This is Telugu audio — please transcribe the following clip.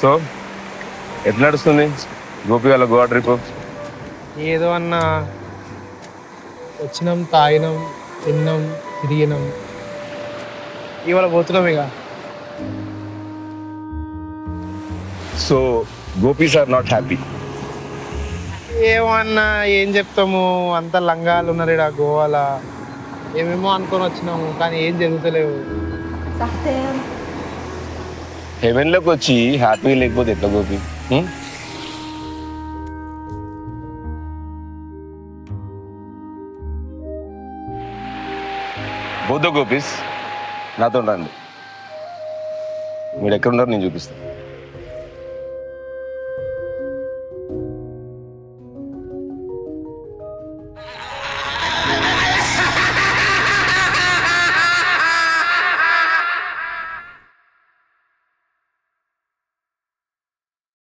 సో ఎట్లా నడుస్తుంది గోపి వాళ్ళ గోవా ట్రిప్? ఏదో అన్న వచ్చినాం, తాగినాం, తిన్నాం, తిరిగినాం, ఇవాళ పోతున్నాం ఇక. సో గోపీస్ ఆర్ నాట్ హ్యాపీ. ఏమన్నా ఏం చెప్తాము, అంత లంగాలు ఉన్నారు ఇక్కడ గోవాలో. ఏమేమో అనుకొని వచ్చినాము కానీ ఏం జరుగుతలేవు. హెవెన్లోకి వచ్చి హ్యాపీ లేకపోతే ఎట్లా గోపి? బౌద్ధ గోపీస్ నాతో రండి, మీరు ఎక్కడున్నారు నేను చూపిస్తాను.